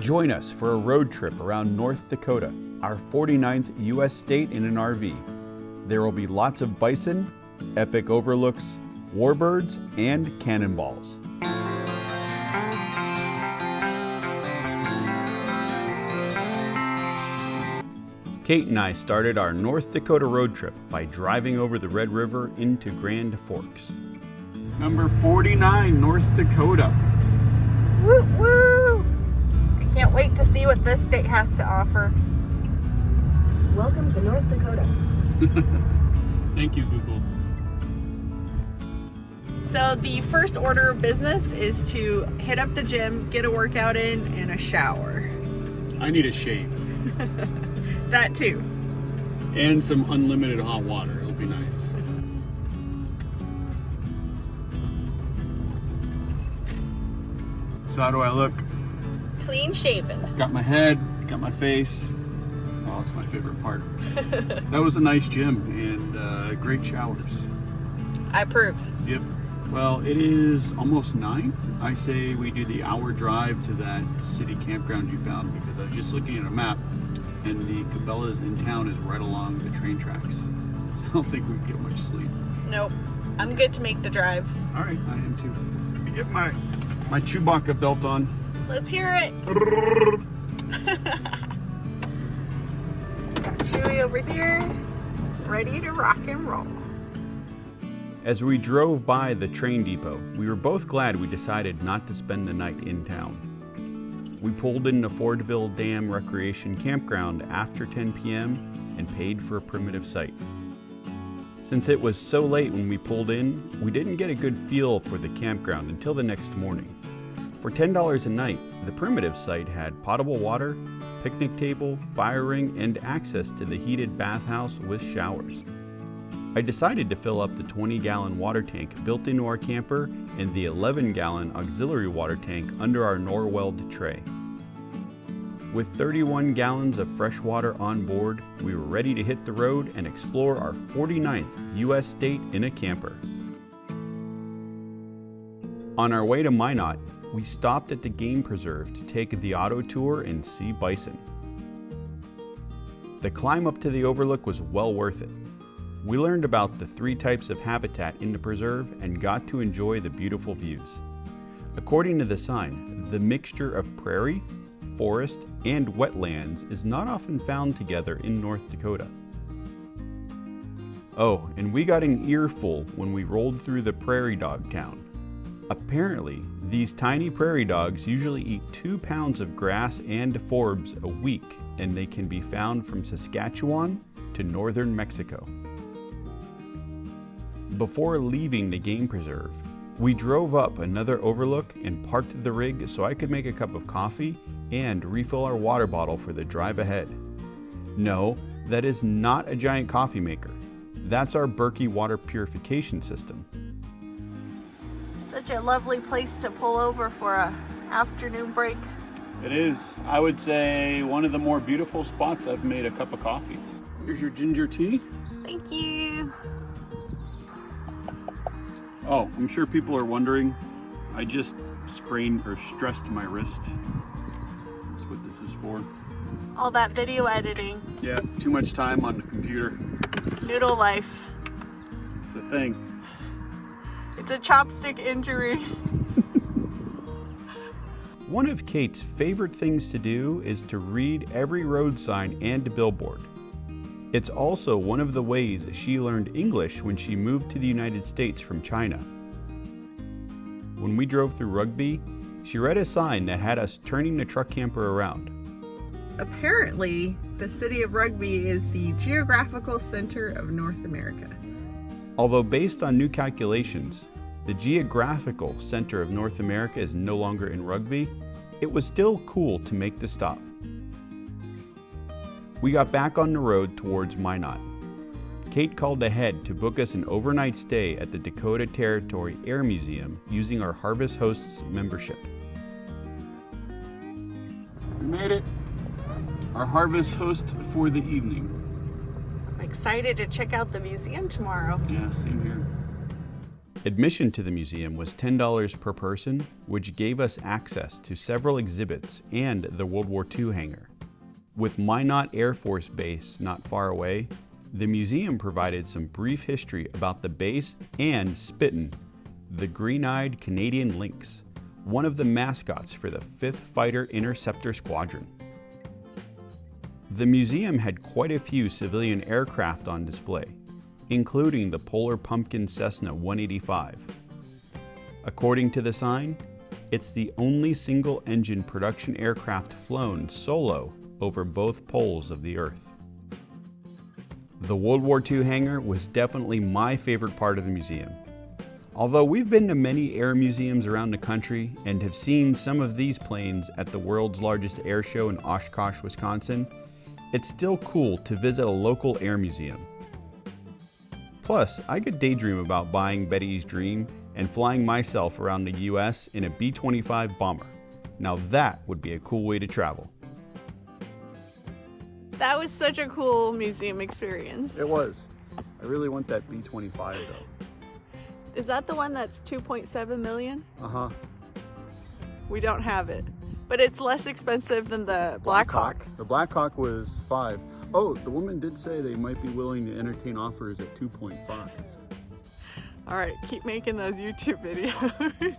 Join us for a road trip around North Dakota, our 49th U.S. state in an RV. There will be lots of bison, epic overlooks, warbirds, and cannonballs. Kate and I started our North Dakota road trip by driving over the Red River into Grand Forks. Number 49, North Dakota. Woo woo! I can't wait to see what this state has to offer. Welcome to North Dakota. Thank you, Google. So the first order of business is to hit up the gym, get a workout in, and a shower. I need a shave. That too. And some unlimited hot water. It'll be nice. So how do I look? Clean shaven. Got my head, got my face. Oh, it's my favorite part. That was a nice gym and great showers. I approve. Yep. Well, it is almost 9. I say we do the hour drive to that city campground you found, because I was just looking at a map and the Cabela's in town is right along the train tracks. So I don't think we'd get much sleep. Nope. I'm good to make the drive. All right, I am too. Let me get my Chewbacca belt on. Let's hear it. Got Chewy over here, ready to rock and roll. As we drove by the train depot, we were both glad we decided not to spend the night in town. We pulled into Fordville Dam Recreation Campground after 10 p.m. and paid for a primitive site. Since it was so late when we pulled in, we didn't get a good feel for the campground until the next morning. For $10 a night, the primitive site had potable water, picnic table, fire ring, and access to the heated bathhouse with showers. I decided to fill up the 20-gallon water tank built into our camper and the 11-gallon auxiliary water tank under our Norweld tray. With 31 gallons of fresh water on board, we were ready to hit the road and explore our 49th U.S. state in a camper. On our way to Minot, we stopped at the game preserve to take the auto tour and see bison. The climb up to the overlook was well worth it. We learned about the 3 types of habitat in the preserve and got to enjoy the beautiful views. According to the sign, the mixture of prairie, forest, and wetlands is not often found together in North Dakota. Oh, and we got an earful when we rolled through the prairie dog town. Apparently, these tiny prairie dogs usually eat 2 pounds of grass and forbs a week, and they can be found from Saskatchewan to northern Mexico. Before leaving the game preserve, we drove up another overlook and parked the rig so I could make a cup of coffee and refill our water bottle for the drive ahead. No, that is not a giant coffee maker. That's our Berkey water purification system. Such a lovely place to pull over for a afternoon break. It is. I would say one of the more beautiful spots I've made a cup of coffee. Here's your ginger tea. Thank you. Oh, I'm sure people are wondering, I just sprained or stressed my wrist. That's what this is for. All that video editing. Yeah, too much time on the computer. Noodle life. It's a thing. It's a chopstick injury. One of Kate's favorite things to do is to read every road sign and billboard. It's also one of the ways she learned English when she moved to the United States from China. When we drove through Rugby, she read a sign that had us turning the truck camper around. Apparently, the city of Rugby is the geographical center of North America. Although based on new calculations, the geographical center of North America is no longer in Rugby, it was still cool to make the stop. We got back on the road towards Minot. Kate called ahead to book us an overnight stay at the Dakota Territory Air Museum using our Harvest Hosts membership. We made it. Our Harvest Host for the evening. I'm excited to check out the museum tomorrow. Yeah, same here. Admission to the museum was $10 per person, which gave us access to several exhibits and the World War II hangar. With Minot Air Force Base not far away, the museum provided some brief history about the base and Spittin, the green-eyed Canadian lynx, one of the mascots for the 5th Fighter Interceptor Squadron. The museum had quite a few civilian aircraft on display, including the Polar Pumpkin Cessna 185. According to the sign, it's the only single-engine production aircraft flown solo over both poles of the Earth. The World War II hangar was definitely my favorite part of the museum. Although we've been to many air museums around the country and have seen some of these planes at the world's largest air show in Oshkosh, Wisconsin, it's still cool to visit a local air museum. Plus, I could daydream about buying Betty's Dream and flying myself around the US in a B-25 bomber. Now that would be a cool way to travel. That was such a cool museum experience. It was. I really want that B-25 though. Is that the one that's 2.7 million? Uh-huh. We don't have it, but it's less expensive than the Black Hawk. The Black Hawk was 5. Oh, the woman did say they might be willing to entertain offers at 2.5. All right, keep making those YouTube videos.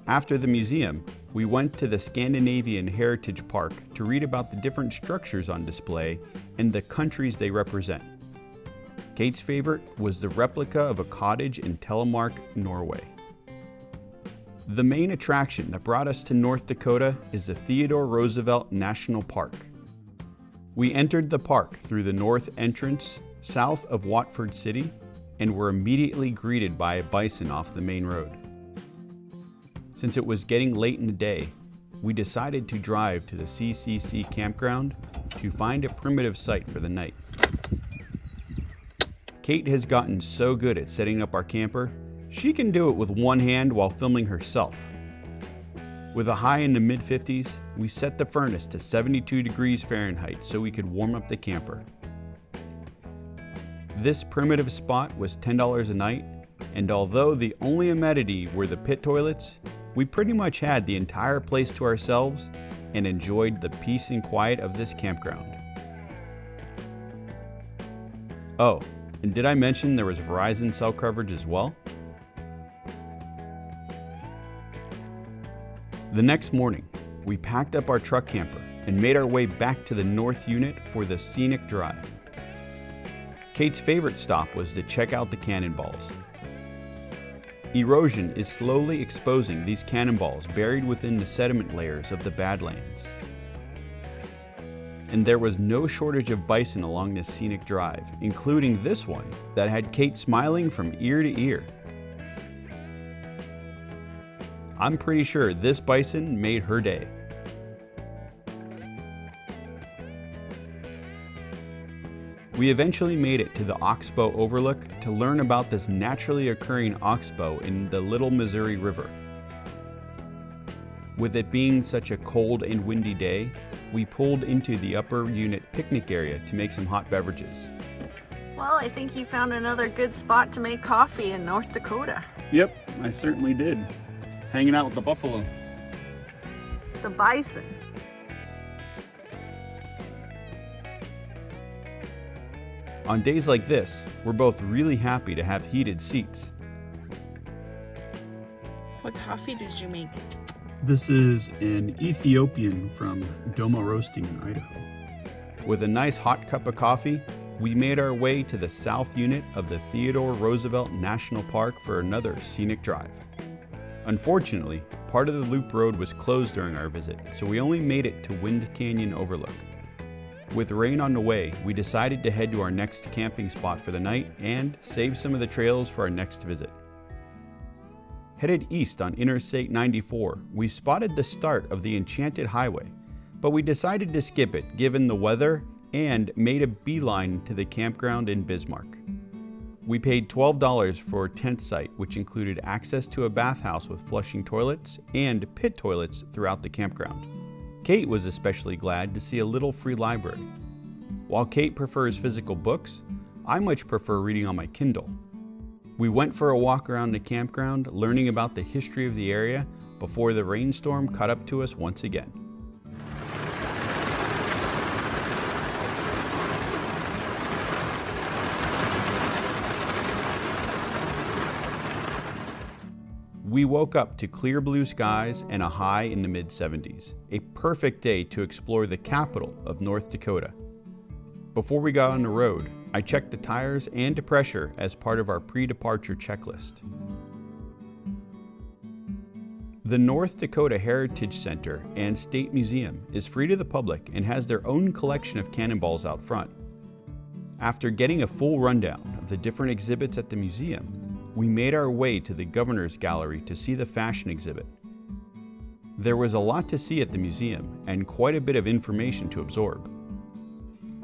After the museum, we went to the Scandinavian Heritage Park to read about the different structures on display and the countries they represent. Kate's favorite was the replica of a cottage in Telemark, Norway. The main attraction that brought us to North Dakota is the Theodore Roosevelt National Park. We entered the park through the north entrance, south of Watford City, and were immediately greeted by a bison off the main road. Since it was getting late in the day, we decided to drive to the CCC campground to find a primitive site for the night. Kate has gotten so good at setting up our camper, she can do it with one hand while filming herself. With a high in the mid-50s, we set the furnace to 72 degrees Fahrenheit so we could warm up the camper. This primitive spot was $10 a night, and although the only amenity were the pit toilets, we pretty much had the entire place to ourselves and enjoyed the peace and quiet of this campground. Oh, and did I mention there was Verizon cell coverage as well? The next morning, we packed up our truck camper and made our way back to the north unit for the scenic drive. Kate's favorite stop was to check out the cannonballs. Erosion is slowly exposing these cannonballs buried within the sediment layers of the Badlands. And there was no shortage of bison along this scenic drive, including this one that had Kate smiling from ear to ear. I'm pretty sure this bison made her day. We eventually made it to the Oxbow Overlook to learn about this naturally occurring oxbow in the Little Missouri River. With it being such a cold and windy day, we pulled into the upper unit picnic area to make some hot beverages. Well, I think you found another good spot to make coffee in North Dakota. Yep, I certainly did. Hanging out with the buffalo. The bison. On days like this, we're both really happy to have heated seats. What coffee did you make? This is an Ethiopian from Doma Roasting in Idaho. With a nice hot cup of coffee, we made our way to the south unit of the Theodore Roosevelt National Park for another scenic drive. Unfortunately, part of the loop road was closed during our visit, so we only made it to Wind Canyon Overlook. With rain on the way, we decided to head to our next camping spot for the night and save some of the trails for our next visit. Headed east on Interstate 94, we spotted the start of the Enchanted Highway, but we decided to skip it given the weather and made a beeline to the campground in Bismarck. We paid $12 for a tent site, which included access to a bathhouse with flushing toilets and pit toilets throughout the campground. Kate was especially glad to see a little free library. While Kate prefers physical books, I much prefer reading on my Kindle. We went for a walk around the campground, learning about the history of the area before the rainstorm caught up to us once again. We woke up to clear blue skies and a high in the mid-70s, a perfect day to explore the capital of North Dakota. Before we got on the road, I checked the tires and the pressure as part of our pre-departure checklist. The North Dakota Heritage Center and State Museum is free to the public and has their own collection of cannonballs out front. After getting a full rundown of the different exhibits at the museum, we made our way to the Governor's Gallery to see the fashion exhibit. There was a lot to see at the museum and quite a bit of information to absorb.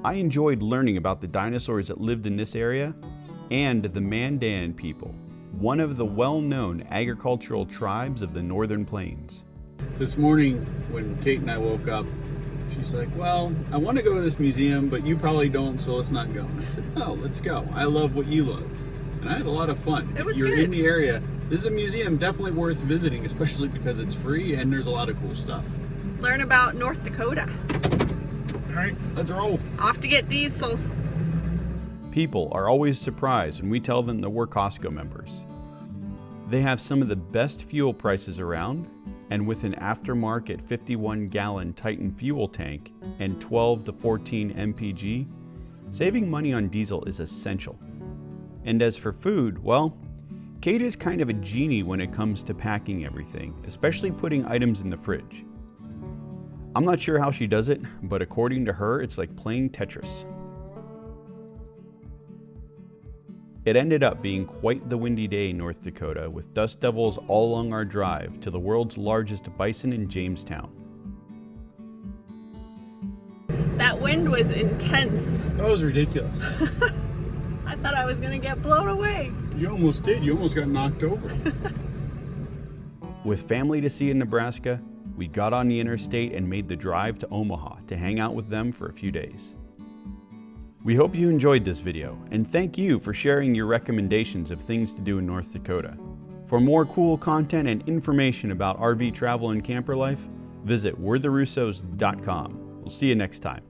I enjoyed learning about the dinosaurs that lived in this area and the Mandan people, one of the well-known agricultural tribes of the Northern Plains. This morning when Kate and I woke up, she's like, well, I want to go to this museum, but you probably don't, so let's not go. And I said, no, let's go. I love what you love. And I had a lot of fun. If you're in the area, this is a museum definitely worth visiting, especially because it's free and there's a lot of cool stuff. Learn about North Dakota. All right, let's roll. Off to get diesel. People are always surprised when we tell them that we're Costco members. They have some of the best fuel prices around, and with an aftermarket 51-gallon Titan fuel tank and 12 to 14 mpg, saving money on diesel is essential. And as for food, well, Kate is kind of a genie when it comes to packing everything, especially putting items in the fridge. I'm not sure how she does it, but according to her, it's like playing Tetris. It ended up being quite the windy day in North Dakota, with dust devils all along our drive to the world's largest bison in Jamestown. That wind was intense. That was ridiculous. I thought I was gonna get blown away. You almost did. You almost got knocked over. With family to see in Nebraska, we got on the interstate and made the drive to Omaha to hang out with them for a few days. We hope you enjoyed this video, and thank you for sharing your recommendations of things to do in North Dakota. For more cool content and information about RV travel and camper life, visit we'retherussos.com. We'll see you next time.